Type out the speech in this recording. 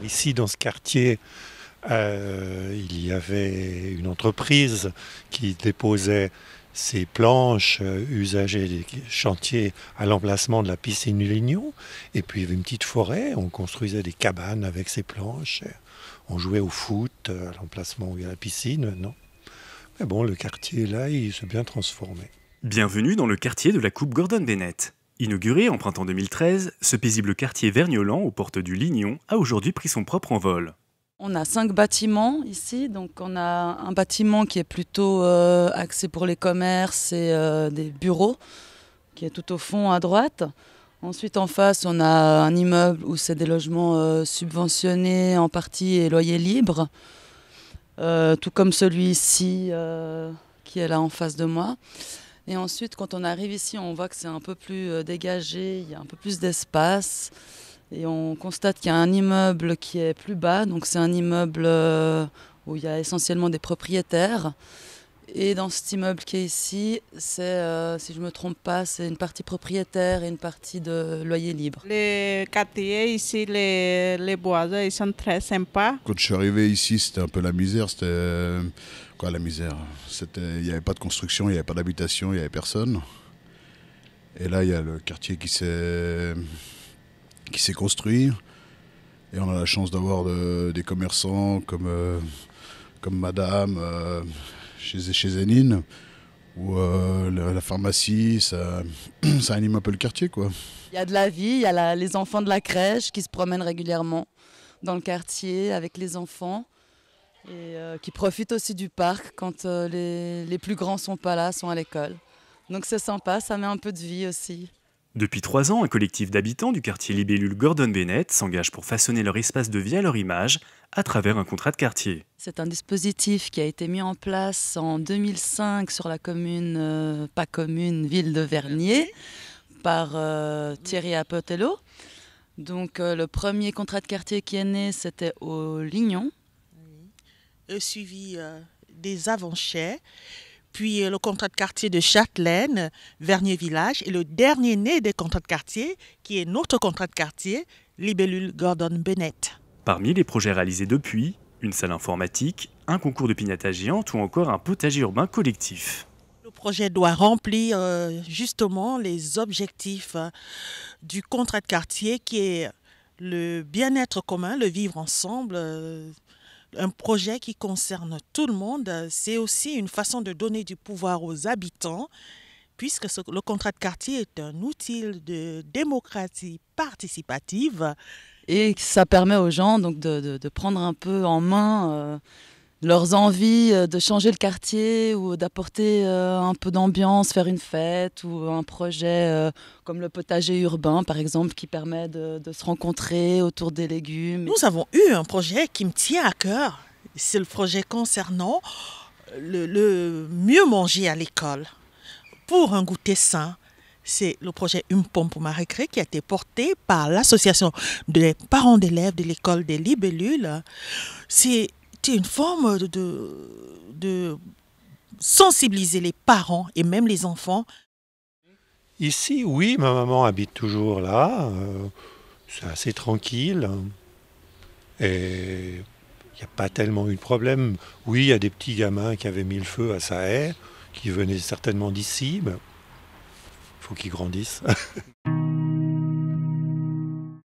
Ici, dans ce quartier, il y avait une entreprise qui déposait ses planches usagées des chantiers à l'emplacement de la piscine Lignon. Et puis il y avait une petite forêt, on construisait des cabanes avec ces planches. On jouait au foot à l'emplacement où il y a la piscine maintenant. Mais bon, le quartier là, il s'est bien transformé. Bienvenue dans le quartier de la Coupe Gordon Bennett. Inauguré en printemps 2013, ce paisible quartier vergnolant aux portes du Lignon a aujourd'hui pris son propre envol. On a 5 bâtiments ici, donc on a un bâtiment qui est plutôt axé pour les commerces et des bureaux, qui est tout au fond à droite. Ensuite en face on a un immeuble où c'est des logements subventionnés en partie et loyer libre, tout comme celui-ci qui est là en face de moi. Et ensuite quand on arrive ici on voit que c'est un peu plus dégagé, il y a un peu plus d'espace. Et on constate qu'il y a un immeuble qui est plus bas, donc c'est un immeuble où il y a essentiellement des propriétaires. Et dans cet immeuble qui est ici, c'est, si je ne me trompe pas, c'est une partie propriétaire et une partie de loyer libre. Les quartiers ici, les boisés, ils sont très sympas. Quand je suis arrivé ici, c'était un peu la misère. C'était quoi la misère? Il n'y avait pas de construction, il n'y avait pas d'habitation, il n'y avait personne. Et là, il y a le quartier qui s'est construit et on a la chance d'avoir des commerçants comme Madame chez Zénine ou la pharmacie, ça anime un peu le quartier, quoi. Il y a de la vie, il y a les enfants de la crèche qui se promènent régulièrement dans le quartier avec les enfants et qui profitent aussi du parc quand les plus grands sont pas là, sont à l'école. Donc c'est sympa, ça met un peu de vie aussi. Depuis 3 ans, un collectif d'habitants du quartier Libellule Gordon Bennett s'engage pour façonner leur espace de vie à leur image à travers un contrat de quartier. C'est un dispositif qui a été mis en place en 2005 sur la commune, ville de Vernier, par Thierry Apotello. Donc le premier contrat de quartier qui est né, c'était au Lignon. Suivi des Avanchais. Puis le contrat de quartier de Châtelaine, Vernier Village, et le dernier né des contrats de quartier, qui est notre contrat de quartier, Libellule Gordon Bennett. Parmi les projets réalisés depuis, une salle informatique, un concours de piñata géante ou encore un potager urbain collectif. Le projet doit remplir justement les objectifs du contrat de quartier, qui est le bien-être commun, le vivre ensemble. Un projet qui concerne tout le monde, c'est aussi une façon de donner du pouvoir aux habitants, puisque le contrat de quartier est un outil de démocratie participative. Et ça permet aux gens donc, de prendre un peu en main leurs envies de changer le quartier ou d'apporter un peu d'ambiance, faire une fête ou un projet comme le potager urbain par exemple qui permet de se rencontrer autour des légumes. Nous avons eu un projet qui me tient à cœur, c'est le projet concernant le mieux manger à l'école pour un goûter sain. C'est le projet Une pomme pour ma récré qui a été porté par l'association des parents d'élèves de l'école des Libellules. C'est une forme de sensibiliser les parents et même les enfants. Ici, oui, ma maman habite toujours là. C'est assez tranquille. Et il n'y a pas tellement eu de problème. Oui, il y a des petits gamins qui avaient mis le feu à sa haie, qui venaient certainement d'ici, mais il faut qu'ils grandissent.